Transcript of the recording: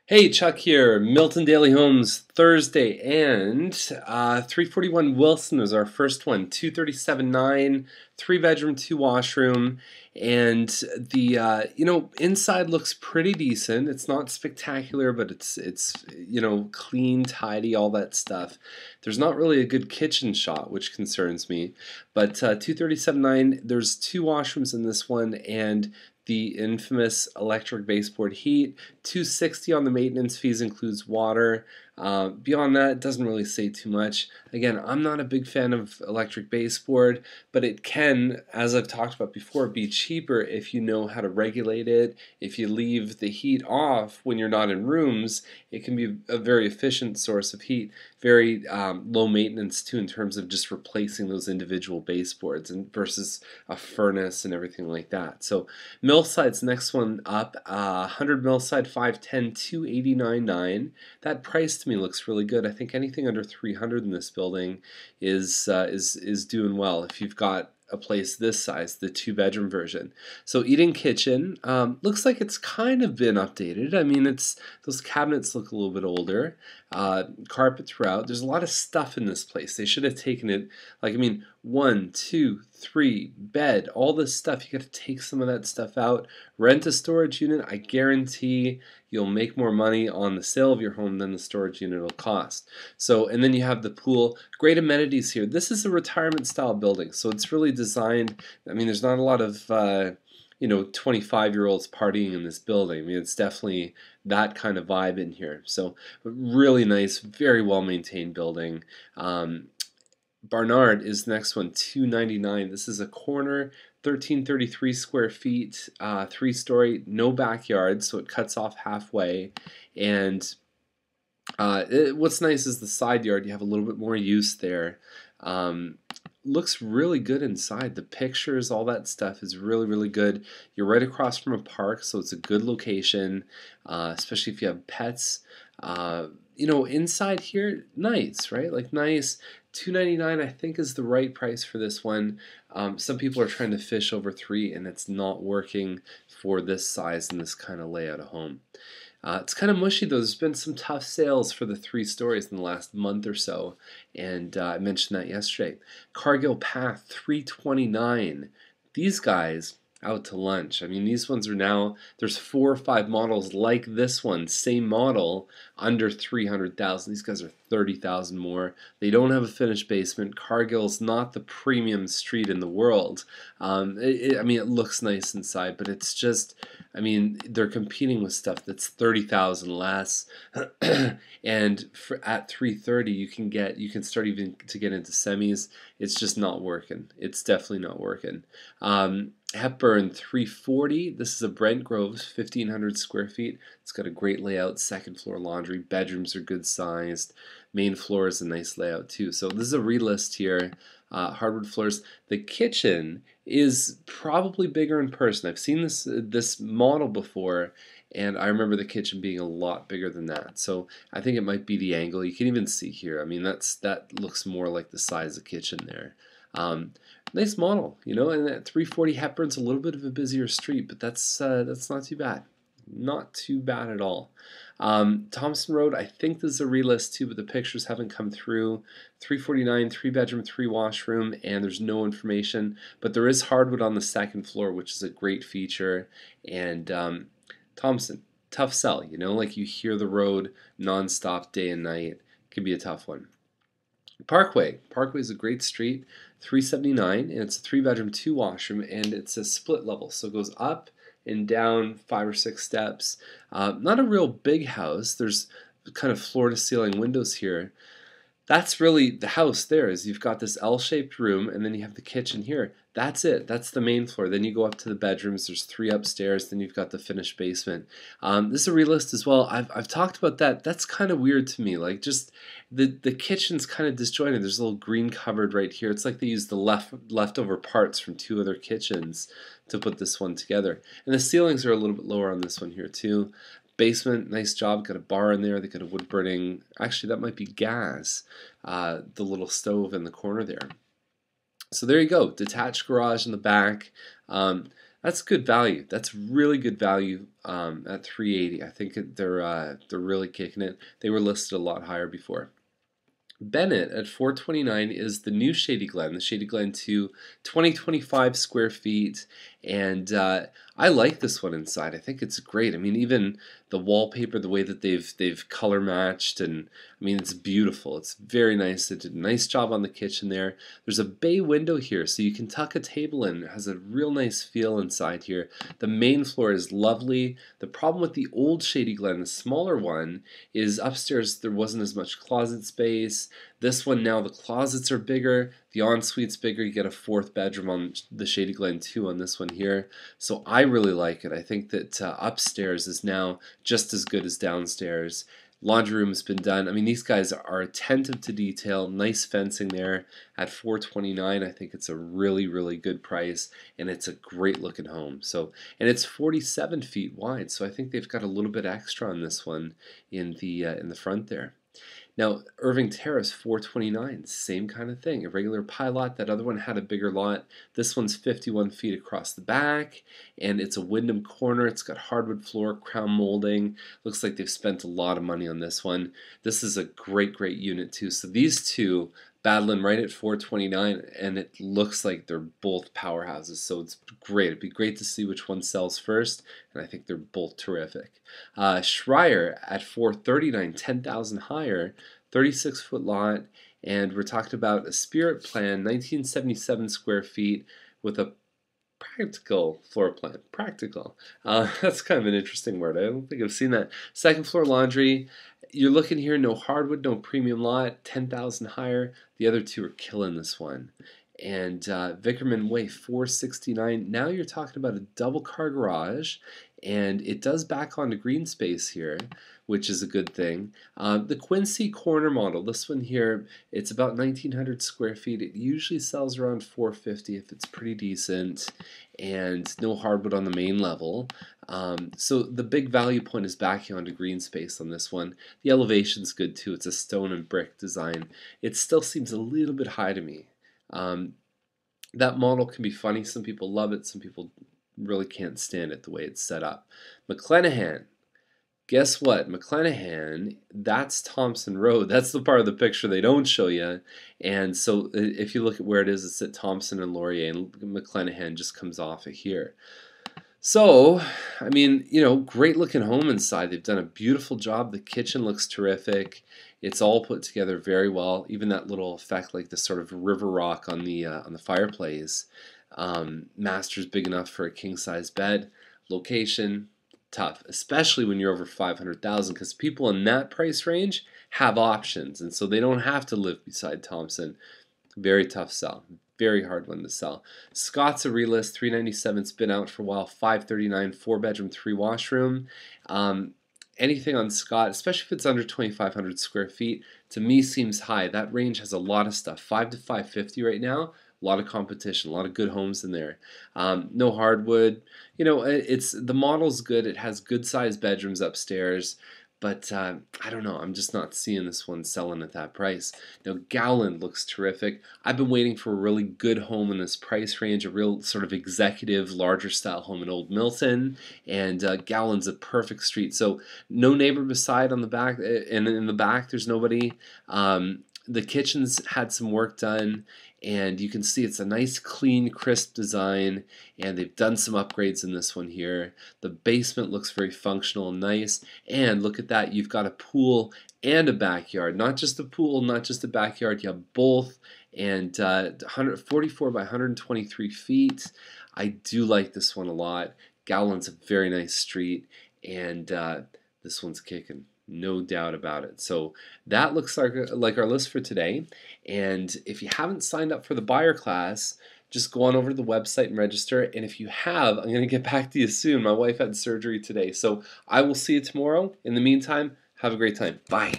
Hey, Chuck here, Milton Daily Homes Thursday, and 341 Wilson was our first one, 237.9, 3 bedroom, 2 washroom, and the inside looks pretty decent. It's not spectacular, but it's clean, tidy, all that stuff. There's not really a good kitchen shot, which concerns me, but 237.9, there's 2 washrooms in this one, and the infamous electric baseboard heat. $260 on the maintenance fees, includes water. Beyond that, it doesn't really say too much. Again, I'm not a big fan of electric baseboard, but it can, as I've talked about before, be cheaper if you know how to regulate it. If you leave the heat off when you're not in rooms, it can be a very efficient source of heat. Very low maintenance too, in terms of just replacing those individual baseboards and versus a furnace and everything like that. So Millside's next one up, 100 Millside 510, 289.9. That price to me looks really good. I think anything under 300 in this building is doing well if you've got a place this size, the 2 bedroom version. So eating kitchen looks like it's kind of been updated. I mean, those cabinets look a little bit older. Carpet throughout. There's a lot of stuff in this place. They should have taken it, like, I mean, 1, 2, 3, bed, all this stuff. You got to take some of that stuff out. Rent a storage unit. I guarantee you'll make more money on the sale of your home than the storage unit will cost. So, and then you have the pool. Great amenities here. This is a retirement style building, so it's really designed. I mean, there's not a lot of 25-year-olds partying in this building. I mean, it's definitely that kind of vibe in here. So, really nice, very well maintained building. Barnard is the next one, 299. This is a corner, 1333 square feet, 3-story, no backyard, so it cuts off halfway. And what's nice is the side yard. You have a little bit more use there. Looks really good inside. The pictures, all that stuff is really, really good. You're right across from a park, so it's a good location, especially if you have pets. Inside here, nice, right? Like nice. $299 I think is the right price for this one. Some people are trying to fish over 3, and it's not working for this size and this kind of layout of home. It's kind of mushy though. There's been some tough sales for the 3 stories in the last month or so, and I mentioned that yesterday. Gill Path, 329. These guys out to lunch. I mean, these ones are now, there's 4 or 5 models like this one, same model, under 300,000. These guys are 30,000 more. They don't have a finished basement. Cargill's not the premium street in the world. I mean, it looks nice inside, but it's just, I mean, they're competing with stuff that's 30,000 less, and at 330 you can start even to get into semis. It's just not working. It's definitely not working. Hepburn 340. This is a Brent Groves, 1,500 square feet. It's got a great layout, second floor laundry, bedrooms are good sized, main floor is a nice layout too. So this is a relist here. Hardwood floors. The kitchen is probably bigger in person. I've seen this model before, and I remember the kitchen being a lot bigger than that. So I think it might be the angle. You can even see here. I mean, that looks more like the size of the kitchen there. Nice model, and that 340 Hepburn's a little bit of a busier street, but that's not too bad. Not too bad at all. Thompson Road, I think this is a relist too, but the pictures haven't come through. 349, 3 bedroom, 3 washroom, and there's no information, but there is hardwood on the second floor, which is a great feature. And Thompson, tough sell, like you hear the road nonstop day and night. Can be a tough one. Parkway is a great street, 379, and it's a 3 bedroom, 2 washroom, and it's a split level, so it goes up and down 5 or 6 steps. Not a real big house. There's kind of floor to ceiling windows here. That's really the house there. Is you've got this L-shaped room, and then you have the kitchen here. That's it. That's the main floor. Then you go up to the bedrooms. There's 3 upstairs. Then you've got the finished basement. This is a relist as well. I've talked about that. That's kind of weird to me. Like, just the kitchen's kind of disjointed. There's a little green cupboard right here. It's like they used the leftover parts from 2 other kitchens to put this one together. And the ceilings are a little bit lower on this one here too. Basement, nice job. Got a bar in there. They got a wood burning. Actually, that might be gas. The little stove in the corner there. So there you go. Detached garage in the back. That's good value. That's really good value at 380. I think they're really kicking it. They were listed a lot higher before. Bennett at 429 is the new Shady Glen, the Shady Glen 2, 2025 square feet, and I like this one inside. I think it's great. I mean, even the wallpaper, the way that they've color matched, and I mean, it's beautiful. It's very nice. They did a nice job on the kitchen there. There's a bay window here, so you can tuck a table in. It has a real nice feel inside here. The main floor is lovely. The problem with the old Shady Glen, the smaller one, is upstairs there wasn't as much closet space. This one now the closets are bigger, the ensuite's bigger. You get a fourth bedroom on the Shady Glen 2 on this one here. So I really like it. I think that upstairs is now just as good as downstairs. Laundry room's been done. I mean, these guys are attentive to detail. Nice fencing there at 429. I think it's a really, really good price, and it's a great looking home. So, and it's 47 feet wide. So I think they've got a little bit extra on this one in the front there. Now, Irving Terrace, 429, same kind of thing. A regular pie lot. That other one had a bigger lot. This one's 51 feet across the back, and it's a Wyndham corner. It's got hardwood floor, crown molding. Looks like they've spent a lot of money on this one. This is a great, great unit too. So these two battling right at 429, and it looks like they're both powerhouses. So it's great. It'd be great to see which one sells first, and I think they're both terrific. Schreier at 439, 10,000 higher, 36-foot lot, and we're talking about a Spirit Plan, 1977 square feet with a practical floor plan. Practical. That's kind of an interesting word. I don't think I've seen that. Second floor laundry. You're looking here, no hardwood, no premium lot, 10,000 higher. The other two are killing this one. And Vickerman Way, 469. Now you're talking about a double car garage, and it does back onto green space here, which is a good thing. The Quincy corner model, this one here, it's about 1,900 square feet. It usually sells around 450 if it's pretty decent, and no hardwood on the main level. So the big value point is backing onto green space on this one. The elevation's good too. It's a stone and brick design. It still seems a little bit high to me. That model can be funny. Some people love it. Some people really can't stand it the way it's set up. McClenahan. Guess what? McClenahan, that's Thompson Road. That's the part of the picture they don't show you. And so if you look at where it is, it's at Thompson and Laurier, and McClenahan just comes off of here. So, I mean, you know, great looking home inside. They've done a beautiful job. The kitchen looks terrific. It's all put together very well. Even that little effect, like the sort of river rock on the fireplace. Master's big enough for a king-size bed. Location, tough, especially when you're over 500,000, because people in that price range have options, and so they don't have to live beside Thompson. Very tough sell. Very hard one to sell. Scott's a relist, 397's been out for a while, 539, 4-bedroom, 3-washroom. Anything on Scott, especially if it's under 2,500 square feet, to me seems high. That range has a lot of stuff, 5 to 550 right now. A lot of competition, a lot of good homes in there. No hardwood. You know, the model's good. It has good sized bedrooms upstairs. But I don't know. I'm just not seeing this one selling at that price. Now, Gowland looks terrific. I've been waiting for a really good home in this price range, a real sort of executive, larger style home in Old Milton. And Gowland's a perfect street. So no neighbor beside on the back. And in the back, there's nobody. The kitchen's had some work done, and you can see it's a nice, clean, crisp design, and they've done some upgrades in this one here. The basement looks very functional and nice, and look at that, you've got a pool and a backyard. Not just a pool, not just a backyard, you have both, and 144 by 123 feet. I do like this one a lot. Gowland's a very nice street, and this one's kicking. No doubt about it. So that looks like our list for today. And if you haven't signed up for the buyer class, just go on over to the website and register. And if you have, I'm going to get back to you soon. My wife had surgery today. So I will see you tomorrow. In the meantime, have a great time. Bye.